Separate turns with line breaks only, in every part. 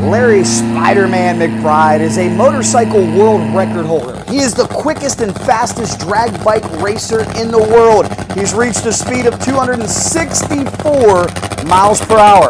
Larry Spiderman McBride is a motorcycle world record holder. He is the quickest and fastest drag bike racer in the world. He's reached a speed of 264 miles per hour.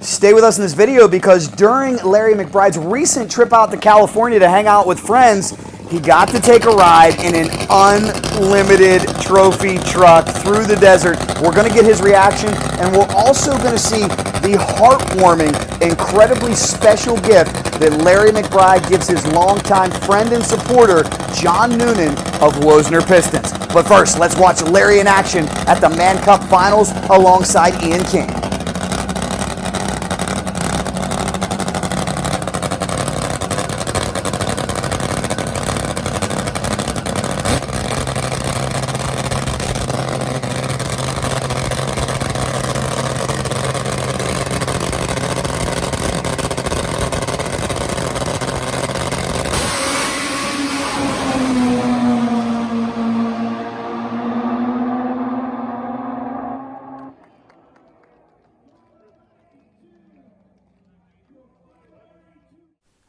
Stay with us in this video because during Larry McBride's recent trip out to California to hang out with friends, he got to take a ride in an unlimited trophy truck through the desert. We're going to get his reaction, and we're also going to see the heartwarming, incredibly special gift that Larry McBride gives his longtime friend and supporter, John Noonan of Woosner Pistons. But first, let's watch Larry in action at the Man Cup Finals alongside Ian King.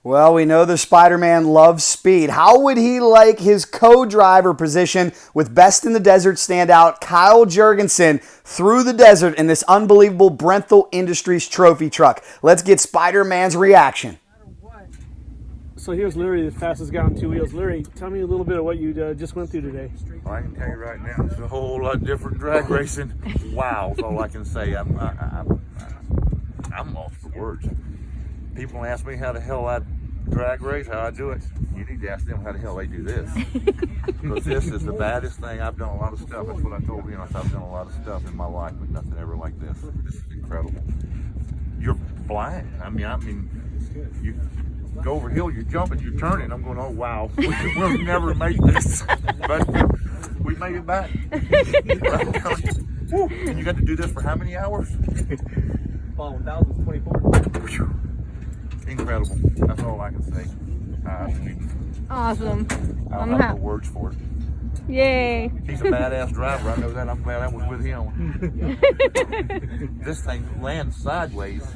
Well, we know the Spider-Man loves speed. How would he like his co-driver position with best in the desert standout Kyle Jergensen through the desert in this unbelievable Brenthel Industries Trophy Truck? Let's get Spider-Man's reaction.
So here's Larry, the fastest guy on two wheels. Larry, tell me a little bit of what you just went through today.
Well, I can tell you right now, it's a whole lot different drag racing. Wow, is all I can say. I'm lost for words. People ask me how the hell I drag race, how I do it. You need to ask them how the hell they do this. Because this is the baddest thing. I've done a lot of stuff. That's what I told you. I've done a lot of stuff in my life, but nothing ever like this. This is incredible. You're flying. I mean, you go over a hill, you're jumping, you're turning. I'm going, oh wow, we'll never make this. But we made it back. And you got to do this for how many hours?
1,024.
Incredible. That's all I can say.
Awesome.
I don't have no words for it.
Yay.
He's a badass driver. I know that. I'm glad I was with him. This thing lands sideways.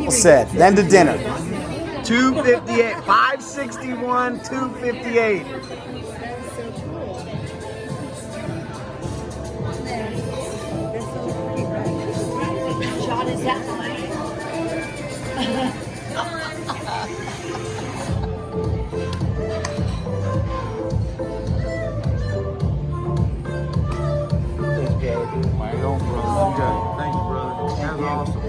Said. Then to dinner.
258, 561, 258.
Shot is that
Thank you, brother. That's awesome.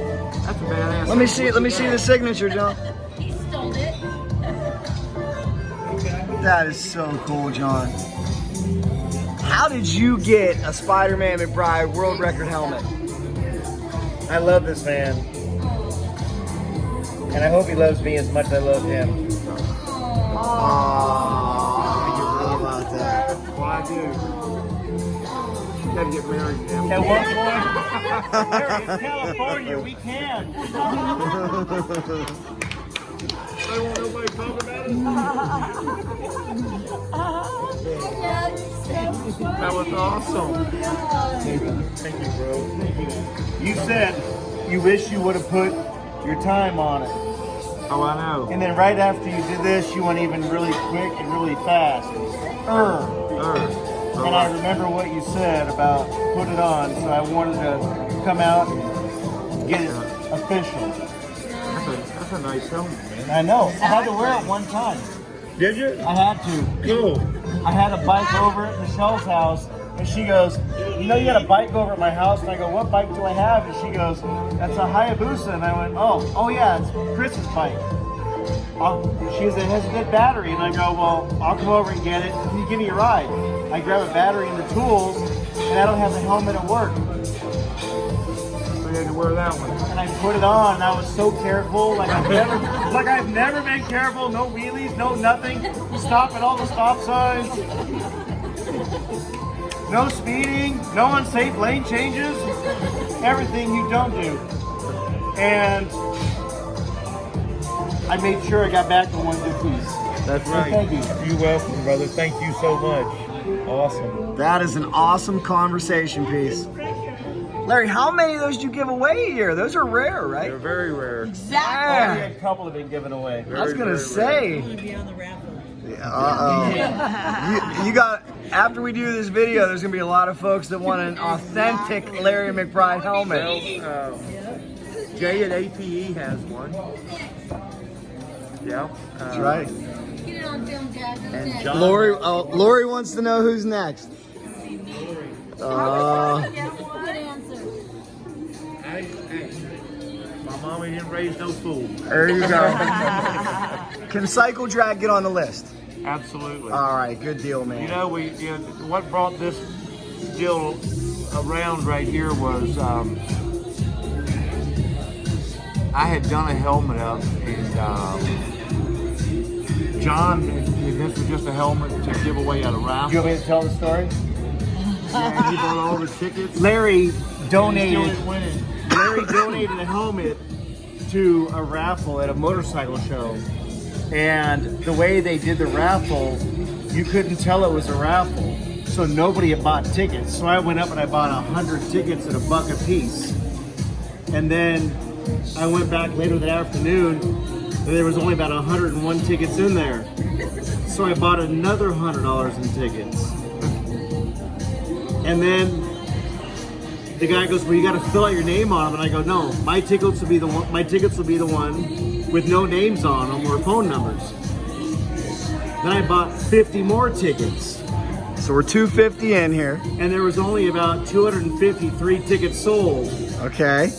That's a badass.
Let me see the signature, John.
He stole it.
That is so cool, John. How did you get a Spider-Man McBride world record helmet?
I love this man. And I hope he loves me as much as I love him.
How about that?
Well, I do. You gotta get married now.
At one point, in California, we can.
I don't want nobody talking about it. That was awesome.
Thank you, bro. Thank you. You said you wish you would have put your time on it.
Oh, I know.
And then right after you did this, you went even really quick and really fast. And I remember what you said about put it on, so I wanted to come out and get it official.
That's a nice helmet, man.
I know. I had to wear it one time.
Did you?
I had to.
Cool.
I had a bike over at Michelle's house, and she goes, you know you had a bike over at my house? And I go, what bike do I have? And she goes, that's a Hayabusa. And I went, oh yeah, it's Chris's bike. She said, it has a good battery. And I go, well, I'll come over and get it. Can you give me a ride? I grab a battery and the tools, and I don't have the helmet at work.
So you had to wear that one.
And I put it on, and I was so careful, like I've never been careful. No wheelies, no nothing. Stop at all the stop signs. No speeding, no unsafe lane changes. Everything you don't do. And I made sure I got back to one good piece.
That's
So
right.
thank you.
You're welcome, brother. Thank you so much. Awesome.
That is an awesome conversation piece. Larry, how many of those do you give away a year? Those are rare, right?
They're very rare.
Exactly.
A couple have been given away.
I was gonna
very
say.
Be on the raffle.
Uh-oh. You got, after we do this video, there's gonna be a lot of folks that want an authentic Larry McBride helmet.
Well, Jay at APE has one. Yeah.
That's right.
Get it on film, Dad.
And John.
Lori wants to know who's next.
Good answer.
Hey, my mommy didn't raise no fool.
There you go. Can Cycle Drag get on the list?
Absolutely.
All right, good deal, man.
You know, what brought this deal around right here was I had done a helmet up, and John, this was just a helmet to give away at a raffle.
Do you want me to tell the story?
And he bought all the tickets.
Larry
Still
donated.
didn't win it.
Larry donated a helmet to a raffle at a motorcycle show. And the way they did the raffle, you couldn't tell it was a raffle. So nobody had bought tickets. So I went up and I bought 100 tickets at $1 a piece. And then I went back later that afternoon and there was only about 101 tickets in there. So I bought another $100 in tickets. And then the guy goes, well, you got to fill out your name on them. And I go, no, my tickets will be the one. My tickets will be the one with no names on them or phone numbers. Then I bought 50 more tickets,
So we're 250 in here.
and there was only about 253 tickets sold,
Okay.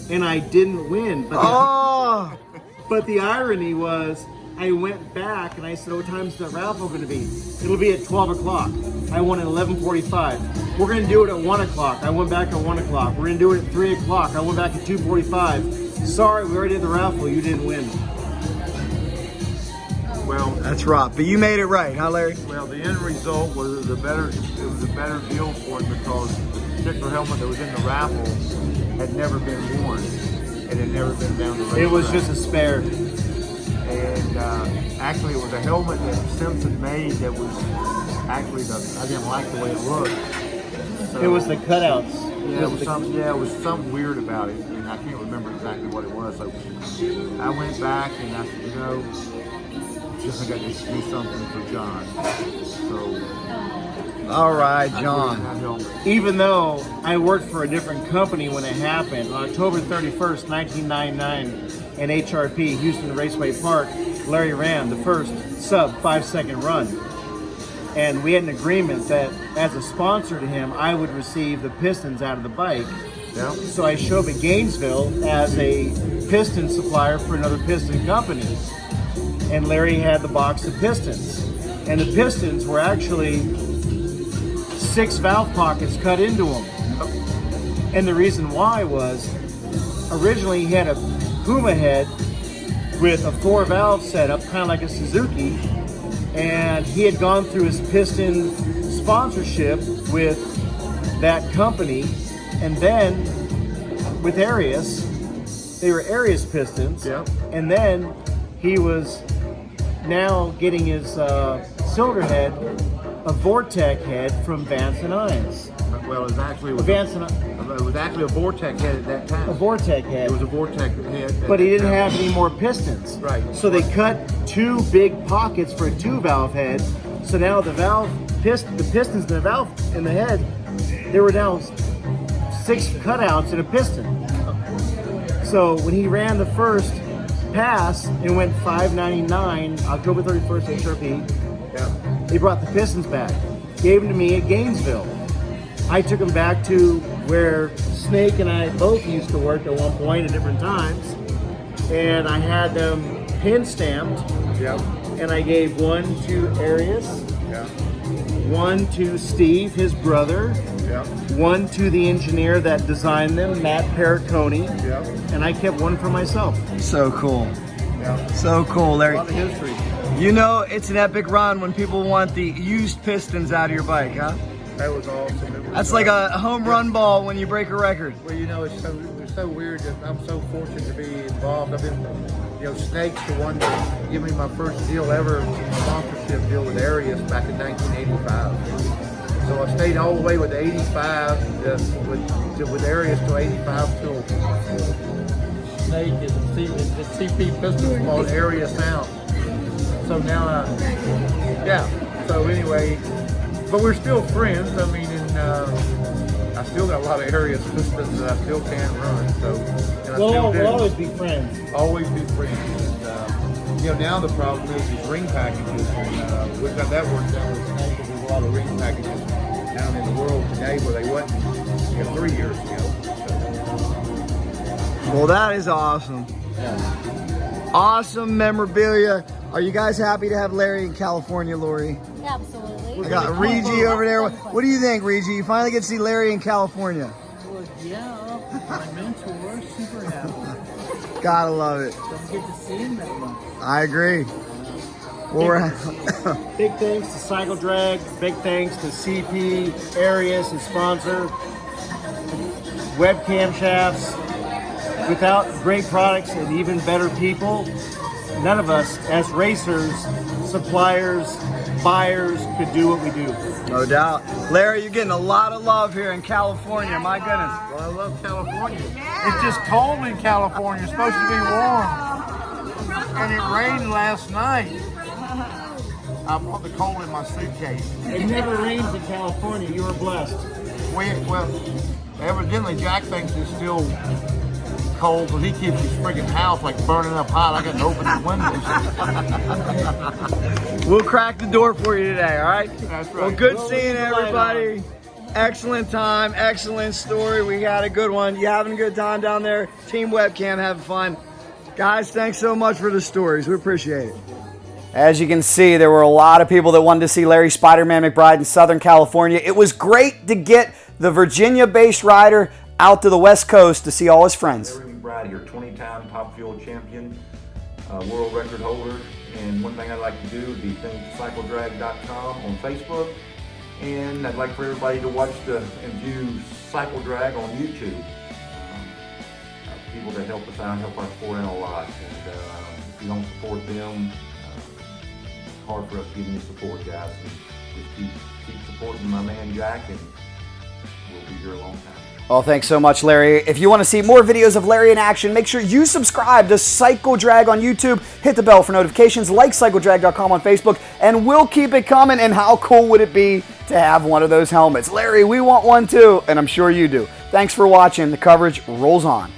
and I didn't win.
Oh,
But the irony was, I went back and I said, what time is that raffle going to be? It'll be at 12 o'clock. I won at 11:45. We're going to do it at 1 o'clock. I went back at 1 o'clock. We're going to do it at 3 o'clock. I went back at 2:45. Sorry, we already did the raffle. You didn't win.
Well,
that's rough. But you made it right, huh, Larry?
well, the end result was it was a better deal for it because the particular helmet that was in the raffle had never been worn. It had never been down the racetrack.
It was just a spare.
And actually, it was a helmet that Simpson made that was actually I didn't like the way it looked. So,
It was the cutouts.
yeah, it was something weird about it, and I can't remember exactly what it was. So I went back and I said, just I got to do something for John. So
All right,
I
John.
put that helmet.
Even though I worked for a different company when it happened, on October 31st, 1999, in HRP, Houston Raceway Park, Larry ran the first sub 5-second run. And we had an agreement that as a sponsor to him, I would receive the pistons out of the bike.
Yeah.
So I showed up at Gainesville as a piston supplier for another piston company. And Larry had the box of pistons. And the pistons were actually 6 valve pockets cut into them. And the reason why was, originally he had a Puma head with a 4 valve setup, kind of like a Suzuki. And he had gone through his piston sponsorship with that company. And then with Arius, they were Arius pistons.
Yeah.
And then he was now getting his cylinder head, a Vortec head from Vance and Hines.
Well, it was actually
It was a
a Vortec head at that time.
Vortec head.
It was a Vortec head. at
But he
that
didn't
time.
have any more pistons.
Right.
So they cut 2 big pockets for a 2-valve head. So now the pistons in the valve in the head, there were now 6 cutouts in a piston. So when he ran the first pass and went 599, October 31st, HRP,
Yeah.
he brought the pistons back, gave them to me at Gainesville. I took them back to where Snake and I both used to work at one point at different times, and I had them pin stamped,
Yeah.
and I gave one to Arius,
Yeah.
one to Steve, his brother,
Yeah.
one to the engineer that designed them, Matt Periconi,
Yeah.
and I kept one for myself.
So cool.
Yeah.
So cool,
A
Larry.
lot of history.
You know it's an epic run when people want the used pistons out of your bike, huh?
That was awesome. It was,
That's like a home run ball when you break a record.
Well, it's so weird that I'm so fortunate to be involved. I've been Snake's the one that gave me my first deal ever, sponsorship deal with Arius back in 1985. So I stayed all the way with 85, with Arius till 85 till Snake is the CP Pistols called Arius Sound. So now so anyway, but we're still friends. I mean, and I still got a lot of Arius Pistons that I still can run. So and
We'll always be friends.
Always be friends. And, now the problem is ring packages. And, we've got that worked out with Snake because there's a lot of ring packages down in the world today where they wasn't 3 years ago.
Well, that is awesome.
Yeah.
Awesome memorabilia. Are you guys happy to have Larry in California, Lori?
Absolutely.
I got Regi over there. What do you think, Regi? You finally get to see Larry in California.
Well, yeah, my mentor, super happy.
Gotta love it.
Don't get to see him that much.
I agree. Well, we're
Big thanks to Cycle Drag. Big thanks to CP, Arius, and sponsor. Webcam shafts. Without great products and even better people, none of us as racers, suppliers, buyers could do what we do.
no doubt. Larry, you're getting a lot of love here in California. My goodness.
Well, I love California. It's just cold in California. It's supposed to be warm. And it rained last night. I brought the cold in my suitcase.
It never rains in California. You are blessed.
Well, evidently Jack thinks it's still cold because he keeps his friggin' house like burning up hot. I got to open the windows.
We'll crack the door for you today, all right?
That's right.
Well, good
We'll
seeing
leave the light
everybody. Excellent time, excellent story. We had a good one. You having a good time down there? Team Webcam having fun. Guys, thanks so much for the stories. We appreciate it. As you can see, there were a lot of people that wanted to see Larry Spiderman McBride in Southern California. It was great to get the Virginia-based rider out to the West Coast to see all his friends.
Larry McBride, your 20-time Top Fuel champion, world record holder. And one thing I'd like to do would be thank CycleDrag.com on Facebook. And I'd like for everybody to watch and view Cycle Drag on YouTube. People that help us out, help our sport out a lot. And if you don't support them, it's hard for us to give you support, guys. And just keep supporting my man Jack, and we'll be here a long time.
Well, thanks so much, Larry. If you want to see more videos of Larry in action, make sure you subscribe to Cycle Drag on YouTube. Hit the bell for notifications, like CycleDrag.com on Facebook, and we'll keep it coming. And how cool would it be to have one of those helmets? Larry, we want one too, and I'm sure you do. Thanks for watching. The coverage rolls on.